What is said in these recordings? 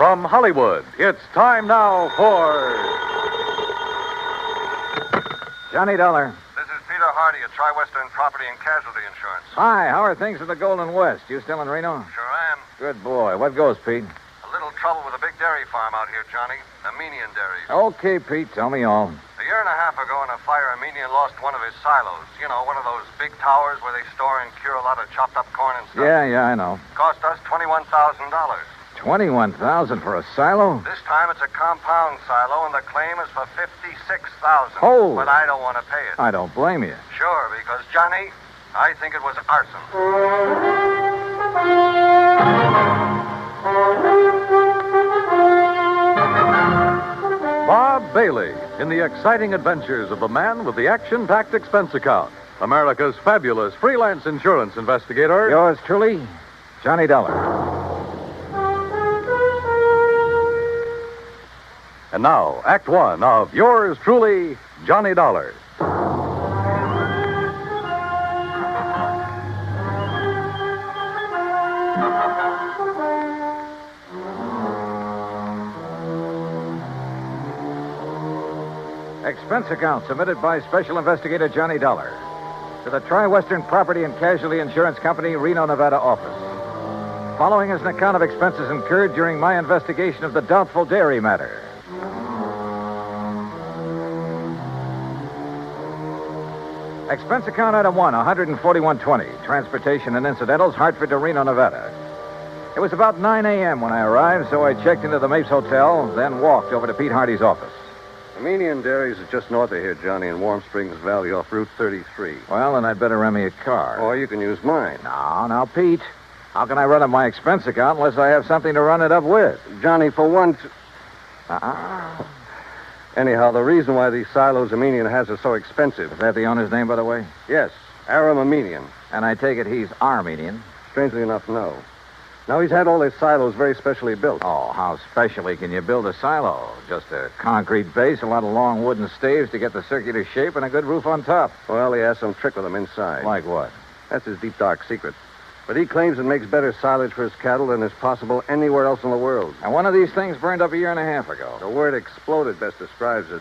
From Hollywood, it's time now for... Johnny Dollar. This is Peter Hardy at Tri-Western Property and Casualty Insurance. Hi, how are things at the Golden West? You still in Reno? Sure am. Good boy. What goes, Pete? A little trouble with a big dairy farm out here, Johnny. Armenian Dairies. Okay, Pete, tell me all. A year and a half ago in a fire, Armenian lost one of his silos. You know, one of those big towers where they store and cure a lot of chopped up corn and stuff. Yeah, I know. Cost us $21,000. $21,000 for a silo? This time it's a compound silo, and the claim is for $56,000. Oh. But I don't want to pay it. I don't blame you. Sure, because, Johnny, I think it was arson. Bob Bailey in the exciting adventures of the man with the action-packed expense account. America's fabulous freelance insurance investigator. Yours truly, Johnny Dollar. And now, Act One of yours truly, Johnny Dollar. Expense account submitted by Special Investigator Johnny Dollar to the Tri-Western Property and Casualty Insurance Company, Reno, Nevada office. Following is an account of expenses incurred during my investigation of the Doubtful dairy matter. Expense account item 1, $141.20. Transportation and incidentals, Hartford to Reno, Nevada. It was about 9 a.m. when I arrived, so I checked into the Mapes Hotel, then walked over to Pete Hardy's office. Armenian Dairies is just north of here, Johnny, in Warm Springs Valley off Route 33. Well, then I'd better rent me a car. Or you can use mine. Now, Pete. How can I run up my expense account unless I have something to run it up with? Johnny, for once... Uh-uh. Anyhow, the reason why these silos Armenian has are so expensive... Is that the owner's name, by the way? Yes, Aram Armenian. And I take it he's Armenian? Strangely enough, no. Now, he's had all his silos very specially built. Oh, how specially can you build a silo? Just a concrete base, a lot of long wooden staves to get the circular shape, and a good roof on top. Well, he has some trick with them inside. Like what? That's his deep, dark secret. But he claims it makes better silage for his cattle than is possible anywhere else in the world. And one of these things burned up a year and a half ago. The word exploded best describes it.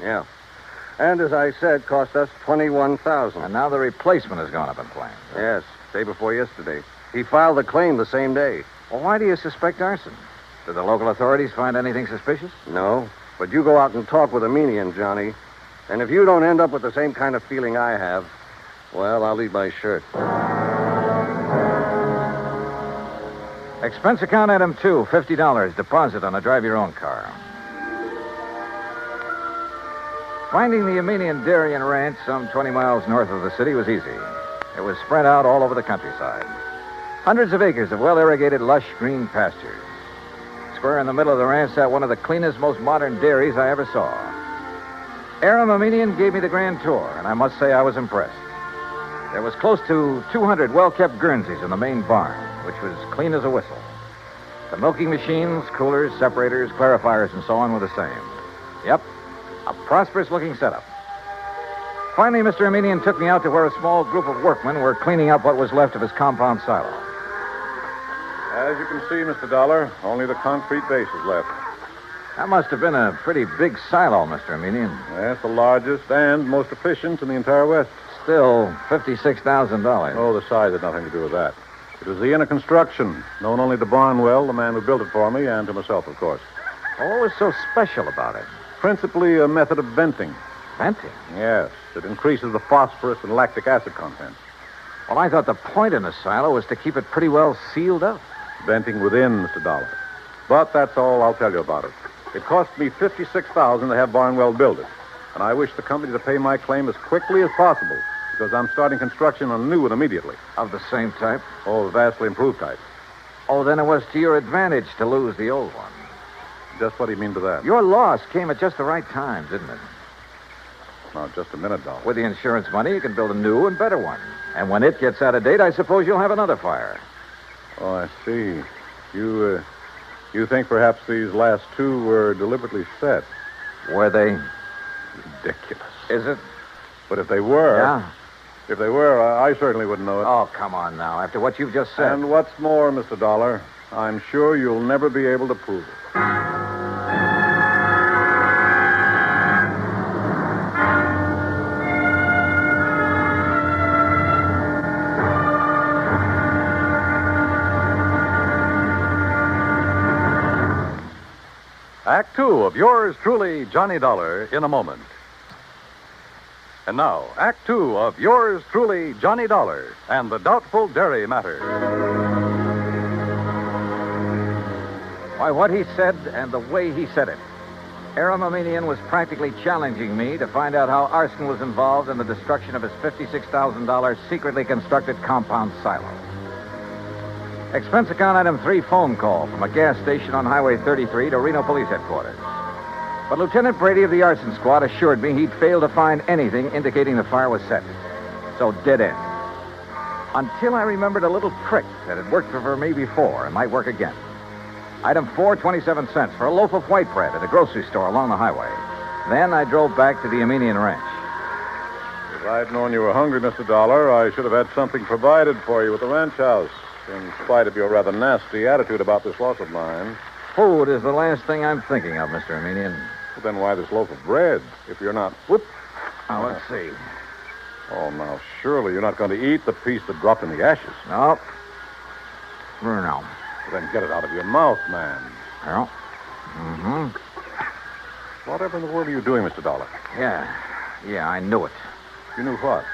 Yeah. And as I said, cost us $21,000. And now the replacement has gone up in flames. Yes, day before yesterday. He filed the claim the same day. Well, why do you suspect arson? Did the local authorities find anything suspicious? No, but you go out and talk with Armenian, Johnny. And if you don't end up with the same kind of feeling I have, well, I'll leave my shirt. Expense account item 2, $50, deposit on a drive-your-own car. Finding the Armenian Dairy and Ranch some 20 miles north of the city was easy. It was spread out all over the countryside. Hundreds of acres of well-irrigated, lush green pastures. Square in the middle of the ranch sat one of the cleanest, most modern dairies I ever saw. Aram Armenian gave me the grand tour, and I must say I was impressed. There was close to 200 well-kept Guernseys in the main barn, which was clean as a whistle. The milking machines, coolers, separators, clarifiers, and so on were the same. Yep, a prosperous-looking setup. Finally, Mr. Armenian took me out to where a small group of workmen were cleaning up what was left of his compound silo. As you can see, Mr. Dollar, only the concrete base is left. That must have been a pretty big silo, Mr. Armenian. Yes, the largest and most efficient in the entire West. Still, $56,000. Oh, the size had nothing to do with that. It was the inner construction, known only to Barnwell, the man who built it for me, and to myself, of course. Well, what was so special about it? Principally a method of venting. Venting? Yes, it increases the phosphorus and lactic acid content. Well, I thought the point in the silo was to keep it pretty well sealed up. Venting within, Mr. Dollar. But that's all I'll tell you about it. It cost me $56,000 to have Barnwell build it. And I wish the company to pay my claim as quickly as possible, because I'm starting construction on a new one immediately. Of the same type? Oh, the vastly improved type. Oh, then it was to your advantage to lose the old one. Just what do you mean by that? Your loss came at just the right time, didn't it? Now, just a minute, Dollar. With the insurance money, you can build a new and better one. And when it gets out of date, I suppose you'll have another fire. Oh, I see. You think perhaps these last two were deliberately set? Were they? Ridiculous. Is it? But if they were... Yeah? If they were, I certainly wouldn't know it. Oh, come on now. After what you've just said. And what's more, Mr. Dollar, I'm sure you'll never be able to prove it. Act two of yours truly, Johnny Dollar, in a moment. And now, Act two of yours truly, Johnny Dollar, and the Doubtful Dairy Matter. Why, what he said and the way he said it. Aram Aminian was practically challenging me to find out how arson was involved in the destruction of his $56,000 secretly constructed compound silo. Expense account item 3 phone call from a gas station on Highway 33 to Reno Police Headquarters. But Lieutenant Brady of the arson squad assured me he'd failed to find anything indicating the fire was set. So dead end. Until I remembered a little trick that had worked for me before and might work again. Item 4, 27 cents for a loaf of white bread at a grocery store along the highway. Then I drove back to the Aminian Ranch. If I'd known you were hungry, Mr. Dollar, I should have had something provided for you at the ranch house, in spite of your rather nasty attitude about this loss of mine. Food is the last thing I'm thinking of, Mr. Aminian. Well, then why this loaf of bread, if you're not... Whoop! Now, let's see. Oh, now, surely you're not going to eat the piece that dropped in the ashes. No. No. Well, then get it out of your mouth, man. No. Mm-hmm. Whatever in the world are you doing, Mr. Dollar? Yeah, I knew it. You knew what?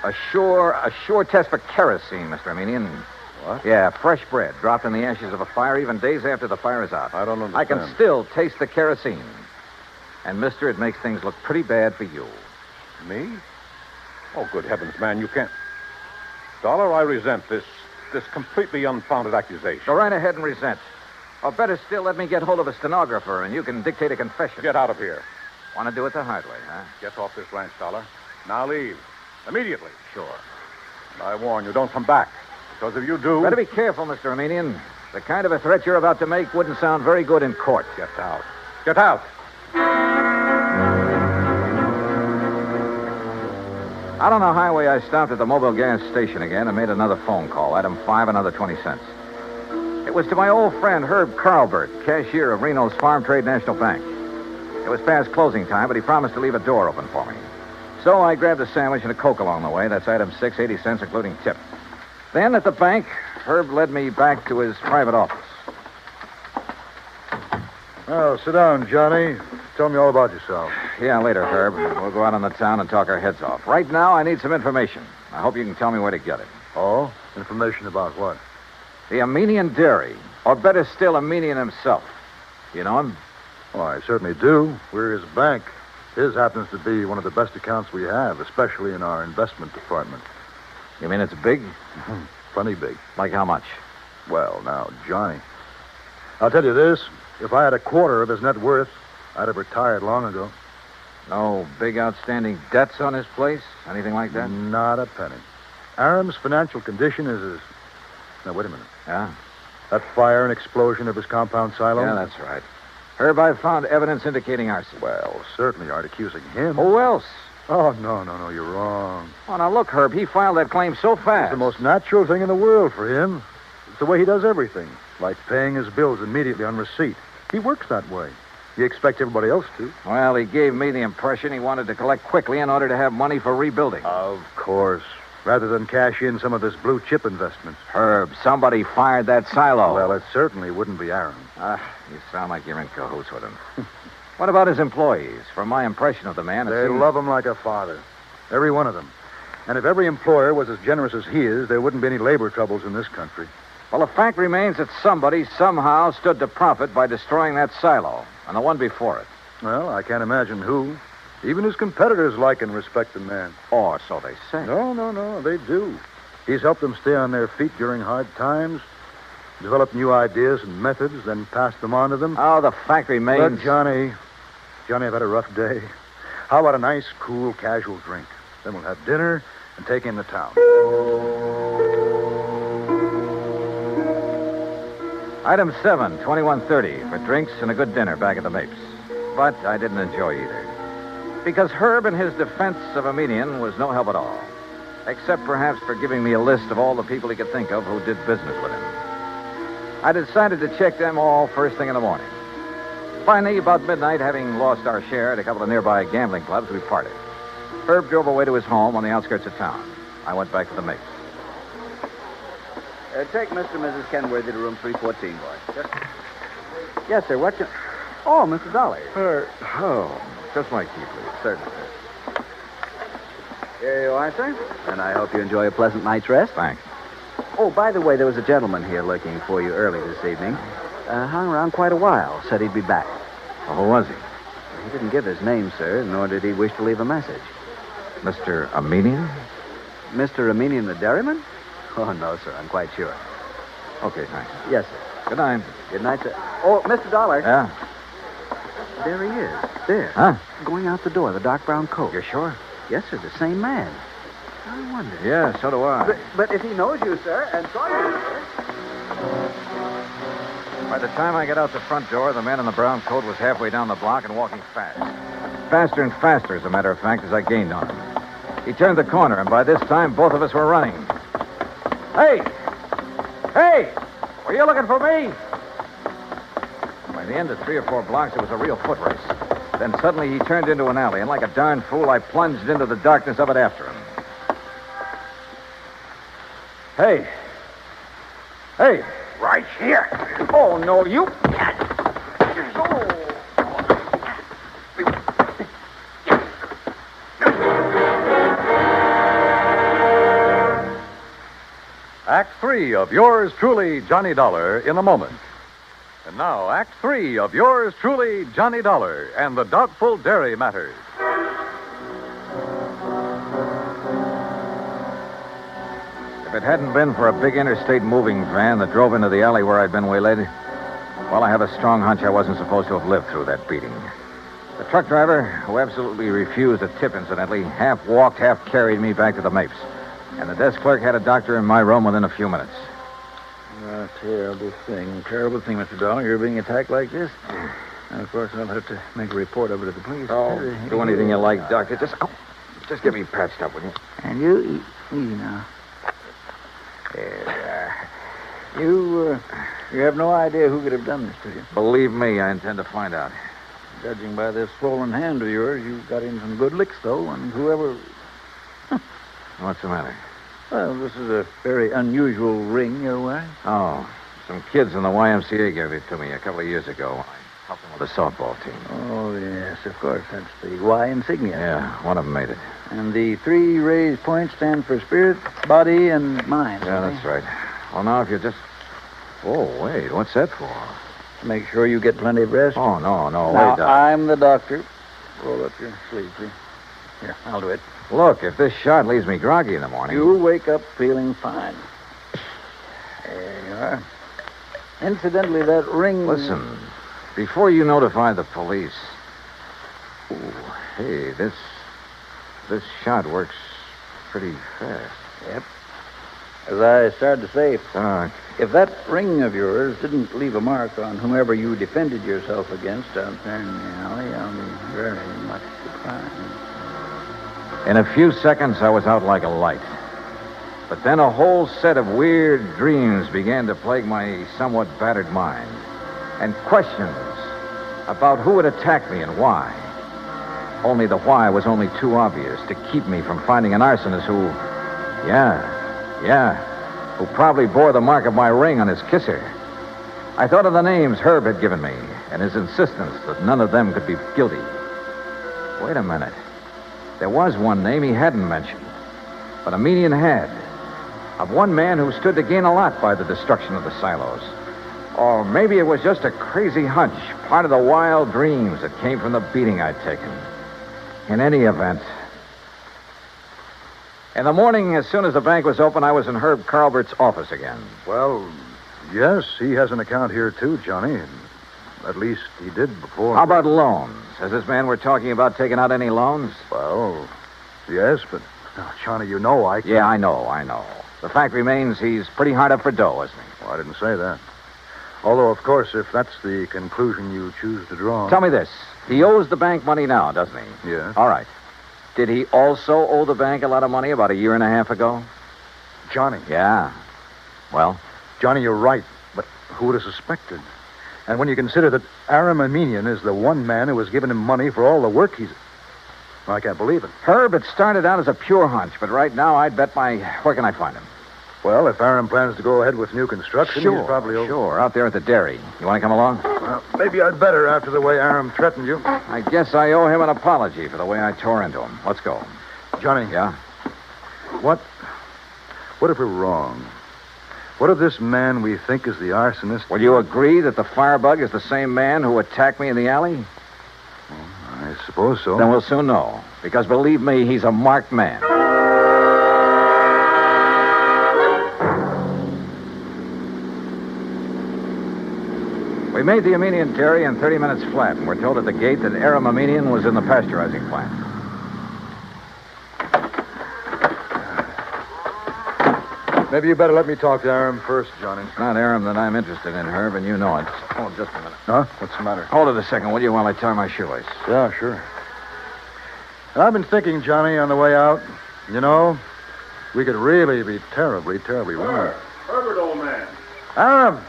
A sure test for kerosene, Mr. Aminian. What? Yeah, fresh bread dropped in the ashes of a fire even days after the fire is out. I don't understand. I can still taste the kerosene. And, mister, it makes things look pretty bad for you. Me? Oh, good heavens, man, you can't... Dollar, I resent this completely unfounded accusation. Go right ahead and resent. Or better still, let me get hold of a stenographer and you can dictate a confession. Get out of here. Want to do it the hard way, huh? Get off this ranch, Dollar. Now leave. Immediately. Sure. And I warn you, don't come back. Because if you do... Better be careful, Mr. Aminian. The kind of a threat you're about to make wouldn't sound very good in court. Get out. Get out. Out on the highway, I stopped at the mobile gas station again and made another phone call. Item 5, another 20 cents. It was to my old friend Herb Carlbert, cashier of Reno's Farm Trade National Bank. It was past closing time, but he promised to leave a door open for me. So I grabbed a sandwich and a Coke along the way. That's item 6, 80 cents, including tip. Then at the bank, Herb led me back to his private office. Well, sit down, Johnny. Tell me all about yourself. Yeah, later, Herb. We'll go out on the town and talk our heads off. Right now, I need some information. I hope you can tell me where to get it. Oh? Information about what? The Aminian Dairy, or better still, Aminian himself. You know him? Oh, I certainly do. We're his bank. His happens to be one of the best accounts we have, especially in our investment department. You mean it's big? Plenty big. Like how much? Well, now, Johnny, I'll tell you this. If I had a quarter of his net worth, I'd have retired long ago. No big outstanding debts on his place? Anything like that? Not a penny. Aram's financial condition is as... Now, wait a minute. Yeah? That fire and explosion of his compound silo? Yeah, that's right. Herb, I've found evidence indicating arson. Well, certainly aren't accusing him. Who else? Oh, no, you're wrong. Oh, now look, Herb, he filed that claim so fast. It's the most natural thing in the world for him. It's the way he does everything, like paying his bills immediately on receipt. He works that way. You expect everybody else to. Well, he gave me the impression he wanted to collect quickly in order to have money for rebuilding. Of course. Rather than cash in some of his blue chip investments. Herb, somebody fired that silo. Well, it certainly wouldn't be Aram. You sound like you're in cahoots with him. What about his employees? From my impression of the man, They love him like a father. Every one of them. And if every employer was as generous as he is, there wouldn't be any labor troubles in this country. Well, the fact remains that somebody somehow stood to profit by destroying that silo, and the one before it. Well, I can't imagine who. Even his competitors like and respect the man. Or so they say. No, they do. He's helped them stay on their feet during hard times, developed new ideas and methods, then passed them on to them. Oh, the fact remains... But, Johnny, I've had a rough day. How about a nice, cool, casual drink? Then we'll have dinner and take in the town. Item 7, 2130, for drinks and a good dinner back at the Mapes. But I didn't enjoy either. Because Herb in his defense of Aminian was no help at all. Except perhaps for giving me a list of all the people he could think of who did business with him. I decided to check them all first thing in the morning. Finally, about midnight, having lost our share at a couple of nearby gambling clubs, we parted. Herb drove away to his home on the outskirts of town. I went back to the mix. Take Mr. and Mrs. Kenworthy to room 314, boys. Yes, sir. What's your... Oh, Mr. Dollar. Just my key, please. Certainly, sir. Here you are, sir. And I hope you enjoy a pleasant night's rest. Thanks. Oh, by the way, there was a gentleman here looking for you early this evening. Hung around quite a while. Said he'd be back. Well, who was he? He didn't give his name, sir, nor did he wish to leave a message. Mr. Armenian? Mr. Armenian the dairyman? Oh, no, sir. I'm quite sure. Okay, thanks. Yes, sir. Good night. Good night, sir. Oh, Mr. Dollar. Yeah? There he is. There. Huh? Going out the door, the dark brown coat. You're sure? Yes, sir. The same man. I wonder. Yeah, so do I. But if he knows you, sir, and saw you, sir... By the time I got out the front door, the man in the brown coat was halfway down the block and walking fast. Faster and faster, as a matter of fact, as I gained on him. He turned the corner, and by this time, both of us were running. Hey! Hey! Were you looking for me? By the end of 3 or 4 blocks, it was a real foot race. Then suddenly he turned into an alley, and like a darn fool, I plunged into the darkness of it after him. Hey! Hey! Right here. Oh, no, you... Act 3 of yours truly, Johnny Dollar, in a moment. And now, Act 3 of yours truly, Johnny Dollar, and the Doubtful Dairy Matters. If it hadn't been for a big interstate moving van that drove into the alley where I'd been waylaid, well, I have a strong hunch I wasn't supposed to have lived through that beating. The truck driver, who absolutely refused a tip, incidentally, half walked, half carried me back to the Mapes. And the desk clerk had a doctor in my room within a few minutes. Terrible thing, Mr. Dollar. You're being attacked like this. And, of course, I'll have to make a report of it to the police. Oh, do anything you like, Doctor. Just get me patched up, will you? And you easy now. You have no idea who could have done this to you. Believe me, I intend to find out. Judging by this swollen hand of yours, you got in some good licks, though, and whoever... What's the matter? Well, this is a very unusual ring you're wearing. Oh, some kids in the YMCA gave it to me a couple of years ago. I helped them with the softball team. Oh, yes, of course. That's the Y insignia. Yeah, one of them made it. And the 3 raised points stand for spirit, body, and mind. Yeah, that's right. Well, now, if you just... Oh, wait, what's that for? Make sure you get plenty of rest. Oh, no, Now, wait, Doc. I'm the doctor. Roll up your sleeve, please. Here, I'll do it. Look, if this shot leaves me groggy in the morning... You'll wake up feeling fine. There you are. Incidentally, that ring... Listen, before you notify the police... Ooh, hey, this shot works pretty fast. Yep. As I started to say, Doc, if that ring of yours didn't leave a mark on whomever you defended yourself against out there in the alley, I'll be very much surprised. in a few seconds, I was out like a light. But then a whole set of weird dreams began to plague my somewhat battered mind. And questions about who had attacked me and why. Only the why was only too obvious to keep me from finding an arsonist who, who probably bore the mark of my ring on his kisser. I thought of the names Herb had given me and his insistence that none of them could be guilty. Wait a minute. There was one name he hadn't mentioned, but Armenian had. Of one man who stood to gain a lot by the destruction of the silos. Or maybe it was just a crazy hunch, part of the wild dreams that came from the beating I'd taken. In any event, in the morning, as soon as the bank was open, I was in Herb Carlbert's office again. Well, yes, he has an account here, too, Johnny. At least he did before. How about loans? Has this man we're talking about taken out any loans? Well, yes, but, Johnny, you know I can't... Yeah, I know. The fact remains he's pretty hard up for dough, isn't he? Well, I didn't say that. Although, of course, if that's the conclusion you choose to draw... Tell me this. He owes the bank money now, doesn't he? Yes. All right. Did he also owe the bank a lot of money about a year and a half ago? Johnny. Yeah. Well? Johnny, you're right. But Who would have suspected? And when you consider that Aram Aminian is the one man who has given him money for all the work he's... I can't believe it. Herb, it started out as a pure hunch, but right now I'd bet my... Where can I find him? Well, if Aram plans to go ahead with new construction, he's probably over... Sure, out there at the dairy. You want to come along? Well, maybe I'd better after the way Aram threatened you. I guess I owe him an apology for the way I tore into him. Let's go. Johnny. Yeah? What if we're wrong? What if this man we think is the arsonist... Will you agree that the firebug is the same man who attacked me in the alley? I suppose so. Then we'll soon know. Because believe me, he's a marked man. We made the Aminian dairy in 30 minutes flat, and we're told at the gate that Aram Aminian was in the pasteurizing plant. Maybe you better let me talk to Aram first, Johnny. It's not Aram that I'm interested in, Herb, and you know it. Hold just a minute. Huh? What's the matter? Hold it a second, will you, while I tie my shoelace? Yeah, sure. I've been thinking, Johnny, on the way out, you know, we could really be terribly, terribly wrong. Herbert, old man. Aram,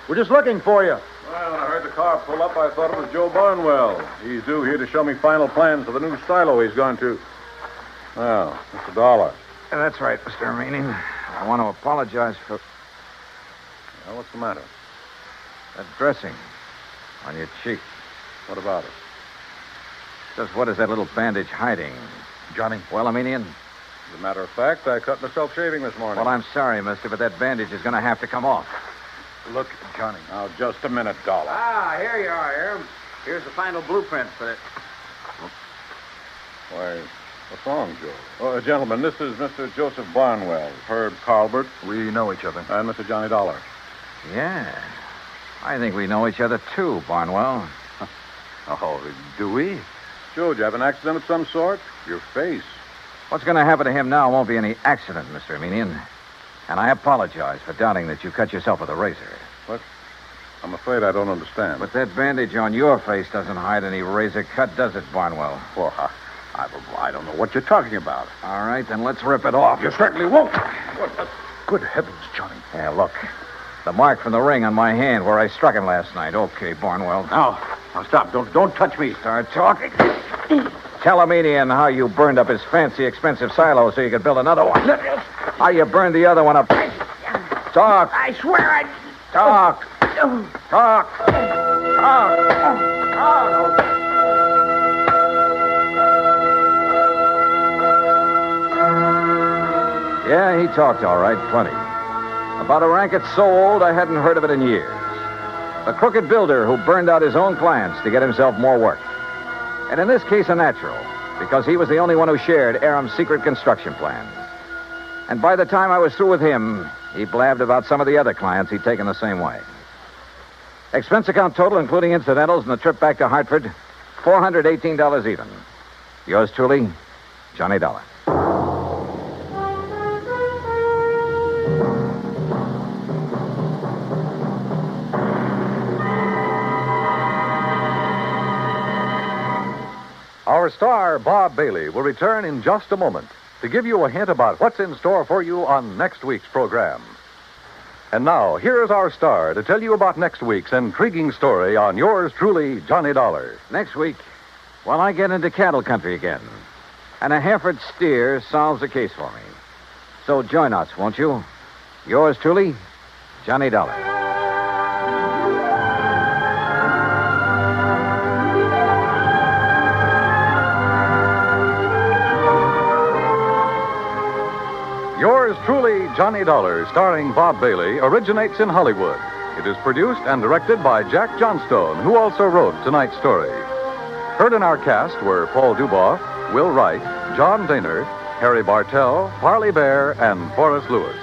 we're just looking for you. Well, when I heard the car pull up, I thought it was Joe Barnwell. He's due here to show me final plans for the new silo he's going to... Well, Mr. Dollar. Yeah, that's right, Mr. Aminian. I want to apologize for Well, what's the matter? that dressing on your cheek. What about it? Just what is that little bandage hiding? Johnny. Well, Aminian? As a matter of fact, I cut myself shaving this morning. Well, I'm sorry, mister, but that bandage is going to have to come off. Look, Johnny. Now, just a minute, Dollar. Ah, here you are, Aram. Here's the final blueprint for it. Why, what's wrong, Joe? Oh, gentlemen, this is Mr. Joseph Barnwell, Herb Carlbert, We know each other. and Mr. Johnny Dollar. Yeah. I think we know each other, too, Barnwell. Oh, do we? Joe, did you have an accident of some sort? Your face. What's going to happen to him now won't be any accident, Mr. Aminian. And I apologize for doubting that you cut yourself with a razor. What? I'm afraid I don't understand. But that bandage on your face doesn't hide any razor cut, does it, Barnwell? Well, I don't know what you're talking about. All right, then let's rip it off. You certainly won't. Good heavens, Johnny. Yeah, look. The mark from the ring on my hand where I struck him last night. Okay, Barnwell. Now stop. Don't touch me. Start talking. Tell Aminian how you burned up his fancy, expensive silo so you could build another one. How you burned the other one up. Talk. I swear I... Talk. Talk. Talk. Yeah, he talked all right, plenty. About a racket so old I hadn't heard of it in years. The crooked builder who burned out his own clients to get himself more work. And in this case, a natural, because he was the only one who shared Aram's secret construction plan. And by the time I was through with him, he blabbed about some of the other clients he'd taken the same way. Expense account total, including incidentals and the trip back to Hartford, $418 even. Yours truly, Johnny Dollar. Our star, Bob Bailey, will return in just a moment to give you a hint about what's in store for you on next week's program. And now, here's our star to tell you about next week's intriguing story on yours truly, Johnny Dollar. Next week, well, I get into cattle country again. And a Hereford steer solves the case for me. So join us, won't you? Yours truly, Johnny Dollar. Yours truly, Johnny Dollar, starring Bob Bailey, originates in Hollywood. It is produced and directed by Jack Johnstone, who also wrote tonight's story. Heard in our cast were Paul Duboff, Will Wright, John Daner, Harry Bartell, Parley Bear, and Forrest Lewis.